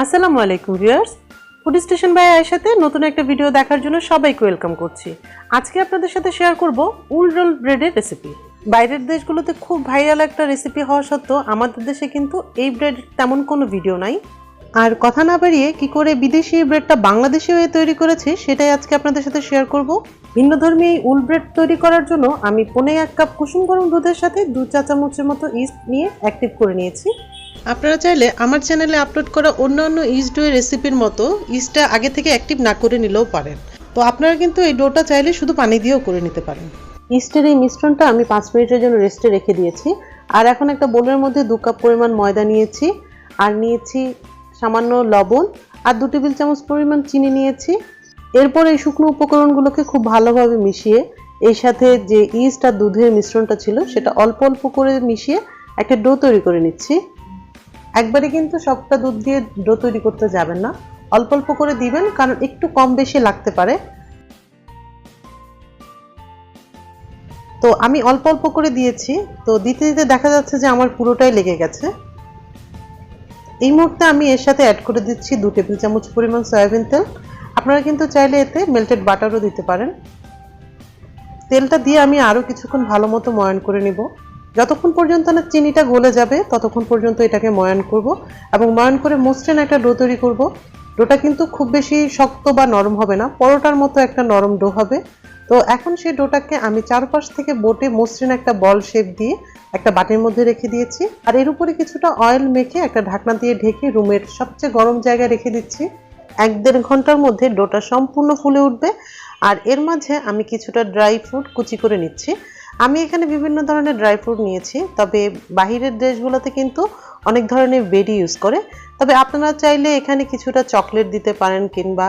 আসসালামু আলাইকুম viewers, food station by আয়েশাতে নতুন একটা ভিডিও দেখার জন্য সবাইকে ওয়েলকাম করছি। আজকে আপনাদের সাথে শেয়ার করব উল রোল ব্রেডের রেসিপি। বাইরের দেশগুলোতে খুব ভাইরাল একটা রেসিপি হওয়া সত্ত্বেও আমাদের দেশে কিন্তু এই ব্রেড তেমন কোনো ভিডিও নাই। আর কথা না বাড়িয়ে কি করে বিদেশি ব্রেডটা বাংলাদেশি হয়ে তৈরি করেছে সেটাই আজকে আপনাদের সাথে শেয়ার করব। ভিন্নধর্মী এই উল ব্রেড তৈরি করার জন্য আমি 1.5 কাপ কুসুম গরম দুধের সাথে 2 চা চামচের মতো ইস্ট নিয়ে অ্যাক্টিভ করে নিয়েছি। আপনারা চাইলে আমার চ্যানেলে আপলোড করা অন্যান্য ইস্ট ডোয়ের রেসিপির মতো ইস্টটা আগে থেকে অ্যাক্টিভ না করে নিলেও পারেন। তো আপনারা কিন্তু এই ডোটা চাইলে শুধু পানি দিয়েও করে নিতে পারেন। ইস্টের এই মিশ্রণটা আমি 5 মিনিটের জন্য রেস্টে রেখে দিয়েছি। আর এখন একটা বোলের মধ্যে 2 কাপ পরিমাণ ময়দা নিয়েছি, আর নিয়েছি সামান্য লবণ, আর 2 টেবিল চামচ পরিমাণ চিনি নিয়েছি। এরপর এই শুকনো উপকরণগুলোকে খুব ভালোভাবে মিশিয়ে এর সাথে যে ইস্ট আর দুধের মিশ্রণটা ছিল সেটা অল্প অল্প করে মিশিয়ে একটা ডো তৈরি করে নিচ্ছি। একবারে কিন্তু সবটা দুধ দিয়ে ডো তৈরি করতে যাবেন না, অল্প অল্প করে দিবেন, কারণ একটু কম বেশি লাগতে পারে। তো আমি অল্প অল্প করে দিয়েছি, তো দিতে দিতে দেখা যাচ্ছে যে আমার পুরোটাই লেগে গেছে। এই মুহূর্তে আমি এর সাথে অ্যাড করে দিচ্ছি 2 টেবিল চামচ পরিমাণ সয়াবিন তেল। আপনারা কিন্তু চাইলে এতে মেল্টেড বাটারও দিতে পারেন। তেলটা দিয়ে আমি আরও কিছুক্ষণ ভালো মতো ময়ান করে নিব। যতক্ষণ পর্যন্ত না চিনিটা গলে যাবে ততক্ষণ পর্যন্ত এটাকে ময়ান করব, এবং ময়ান করে মসৃণ একটা ডো তৈরি করব। ডোটা কিন্তু খুব বেশি শক্ত বা নরম হবে না, পরোটার মতো একটা নরম ডো হবে। তো এখন সেই ডোটাকে আমি চারপাশ থেকে বটে মসৃণ একটা বল শেপ দিয়ে একটা বাটির মধ্যে রেখে দিয়েছি, আর এর উপরে কিছুটা অয়েল মেখে একটা ঢাকনা দিয়ে ঢেকে রুমের সবচেয়ে গরম জায়গায় রেখে দিচ্ছি। 1-1.5 ঘন্টার মধ্যে ডোটা সম্পূর্ণ ফুলে উঠবে। আর এর মাঝে আমি কিছুটা ড্রাই ফ্রুট কুচি করে নিচ্ছি। আমি এখানে বিভিন্ন ধরনের ড্রাই ফ্রুট নিয়েছি, তবে বাহিরের দেশগুলোতে কিন্তু অনেক ধরনের বেরি ইউজ করে। তবে আপনারা চাইলে এখানে কিছুটা চকলেট দিতে পারেন, কিংবা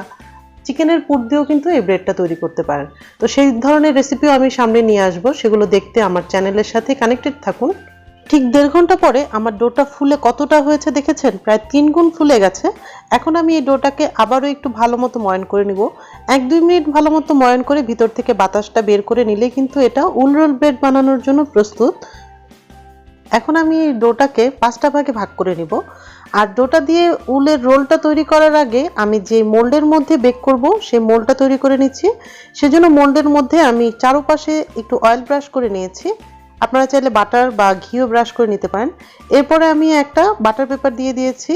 চিকেনের পুর দিয়েও কিন্তু এই ব্রেডটা তৈরি করতে পারেন। তো সেই ধরনের রেসিপিও আমি সামনে নিয়ে আসবো, সেগুলো দেখতে আমার চ্যানেলের সাথে কানেক্টেড থাকুন। ঠিক 1.5 ঘন্টা পরে আমার ডোটা ফুলে কতটা হয়েছে দেখেছেন, প্রায় 3 গুণ ফুলে গেছে। এখন আমি এই ডোটাকে আবারও একটু ভালো মতো ময়ান করে নিব। 1-2 মিনিট ভালো মতো ময়ান করে ভিতর থেকে বাতাসটা বের করে নিলে কিন্তু এটা উল রোল ব্রেড বানানোর জন্য প্রস্তুত। এখন আমি এই ডোটাকে 5টা ভাগে ভাগ করে নিব। আর ডোটা দিয়ে উলের রোলটা তৈরি করার আগে আমি যে মোল্ডের মধ্যে বেক করব সেই মোল্ডটা তৈরি করে নিচ্ছি। সেজন্য মোল্ডের মধ্যে আমি চারপাশে একটু অয়েল ব্রাশ করে নিয়েছি। আপনারা চাইলে বাটার বা ঘিও ব্রাশ করে নিতে পারেন। এরপরে আমি একটা বাটার পেপার দিয়ে দিয়েছি।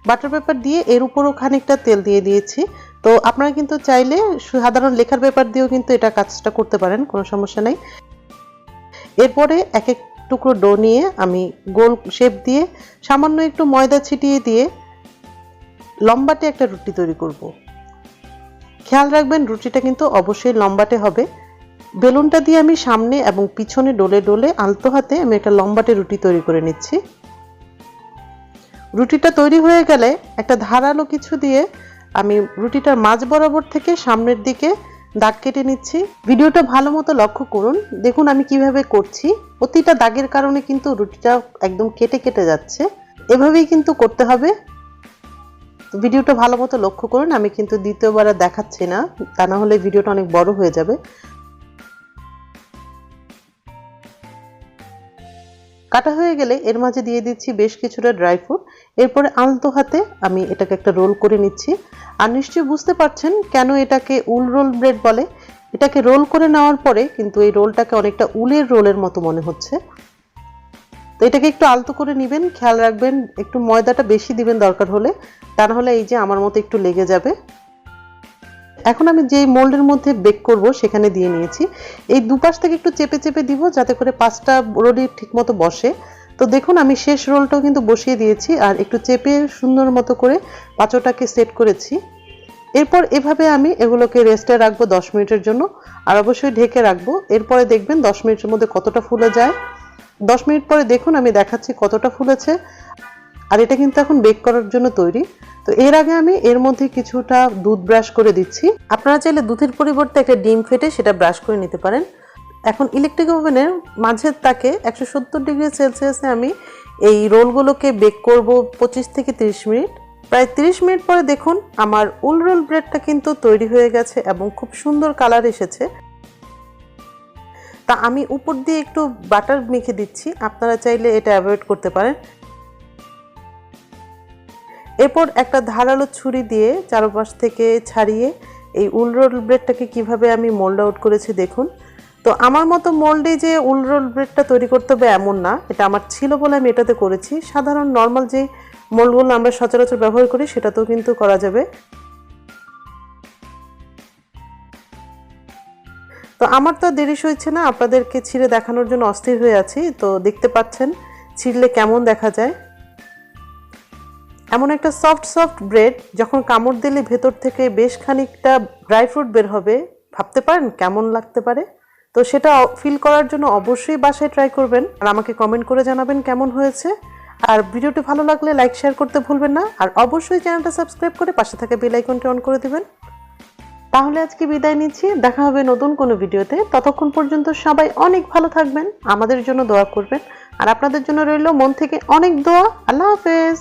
বাটার পেপার দিয়ে এর উপরও খানিকটা তেল দিয়ে দিয়েছি। তো আপনারা কিন্তু চাইলে সাধারণ লেখার পেপার দিয়েও কিন্তু এটা কাজটা করতে পারেন, কোনো সমস্যা নেই। এরপরে এক এক টুকরো ডো নিয়ে আমি গোল শেপ দিয়ে সামান্য একটু ময়দা ছিটিয়ে দিয়ে লম্বাটে একটা রুটি তৈরি করব। খেয়াল রাখবেন রুটিটা কিন্তু অবশ্যই লম্বাটে হবে। বেলুনটা দিয়ে আমি সামনে এবং পিছনে ডলে ডলে আলতো হাতে আমি একটা লম্বাটে রুটি তৈরি করে নিচ্ছি। রুটিটা তৈরি হয়ে গেলে একটা ধারালো কিছু দিয়ে আমি রুটিটার মাঝ বরাবর থেকে সামনের দিকে দাগ কেটে নিচ্ছি। ভিডিওটা ভালো মতো লক্ষ্য করুন, দেখুন আমি কিভাবে করছি। প্রতিটা দাগের কারণে কিন্তু রুটিটা একদম কেটে কেটে যাচ্ছে, এভাবেই কিন্তু করতে হবে। তো ভিডিওটা ভালো মতো লক্ষ্য করুন, আমি কিন্তু দ্বিতীয়বার দেখাচ্ছি না, তা না হলে ভিডিওটা অনেক বড় হয়ে যাবে। কাটা হয়ে গেলে এর মাঝে দিয়ে দিচ্ছি বেশ কিছুটা ড্রাই ফ্রুট। এরপরে আলতো হাতে আমি এটাকে একটা রোল করে নিচ্ছি। আর নিশ্চয়ই বুঝতে পারছেন কেন এটাকে উল রোল ব্রেড বলে। এটাকে রোল করে নেওয়ার পরে কিন্তু এই রোলটাকে অনেকটা উলের রোলের মতো মনে হচ্ছে। তো এটাকে একটু আলতো করে নেবেন, খেয়াল রাখবেন একটু ময়দাটা বেশি দিবেন দরকার হলে, তা না হলে এই যে আমার মতো একটু লেগে যাবে। এখন আমি যে মোল্ডের মধ্যে বেক করব সেখানে দিয়ে নিয়েছি। এই দুপাশ থেকে একটু চেপে চেপে দিব যাতে করে 5টা রোলই ঠিকমতো বসে। তো দেখুন আমি শেষ রোলটাও কিন্তু বসিয়ে দিয়েছি, আর একটু চেপে সুন্দর মতো করে পাঁচটাকে সেট করেছি। এরপর এভাবে আমি এগুলোকে রেস্টে রাখবো 10 মিনিটের জন্য, আর অবশ্যই ঢেকে রাখবো। এরপরে দেখবেন 10 মিনিটের মধ্যে কতটা ফুলে যায়। 10 মিনিট পরে দেখুন আমি দেখাচ্ছি কতটা ফুলেছে। আর এটা কিন্তু এখন বেক করার জন্য তৈরি। তো এর আগে আমি এর মধ্যে কিছুটা দুধ ব্রাশ করে দিচ্ছি। আপনারা চাইলে দুধের পরিবর্তে একটা ডিম ফেটে সেটা ব্রাশ করে নিতে পারেন। এখন ইলেকট্রিক ওভেনের মাঝের তাকে 170 ডিগ্রি সেলসিয়াসে আমি এই রোলগুলোকে বেক করব 25 থেকে 30 মিনিট। প্রায় 30 মিনিট পরে দেখুন আমার উল রোল ব্রেডটা কিন্তু তৈরি হয়ে গেছে এবং খুব সুন্দর কালার এসেছে। তা আমি উপর দিয়ে একটু বাটার মেখে দিচ্ছি, আপনারা চাইলে এটা অ্যাভয়েড করতে পারেন। এরপর একটা ধারালো ছুরি দিয়ে চারপাশ থেকে ছাড়িয়ে এই উল রোল ব্রেডটাকে কিভাবে আমি মোল্ড আউট করেছি দেখুন। তো আমার মতো মোল্ডে যে উল রোল ব্রেডটা তৈরি করতে হবে এমন না, এটা আমার ছিল বলে আমি এটাতে করেছি। সাধারণ নর্মাল যে মোল্ডগুলো আমরা সচরাচর ব্যবহার করি সেটাতেও কিন্তু করা যাবে। তো আমার তো দেরি হয়েছে না, আপনাদেরকে ছিঁড়ে দেখানোর জন্য অস্থির হয়ে আছি। তো দেখতে পাচ্ছেন ছিঁড়লে কেমন দেখা যায়। এমন একটা সফট সফট ব্রেড যখন কামড় দিলে ভেতর থেকে বেশ খানিকটা ড্রাই ফ্রুট বের হবে, ভাবতে পারেন কেমন লাগতে পারে। তো সেটা ফিল করার জন্য অবশ্যই বাসায় ট্রাই করবেন আর আমাকে কমেন্ট করে জানাবেন কেমন হয়েছে। আর ভিডিওটি ভালো লাগলে লাইক শেয়ার করতে ভুলবেন না, আর অবশ্যই চ্যানেলটা সাবস্ক্রাইব করে পাশে থাকা বেল আইকনটি অন করে দিবেন। তাহলে আজকে বিদায় নিচ্ছি, দেখা হবে নতুন কোনো ভিডিওতে। ততক্ষণ পর্যন্ত সবাই অনেক ভালো থাকবেন, আমাদের জন্য দোয়া করবেন, আর আপনাদের জন্য রইল মন থেকে অনেক দোয়া। আল্লাহ হাফেজ।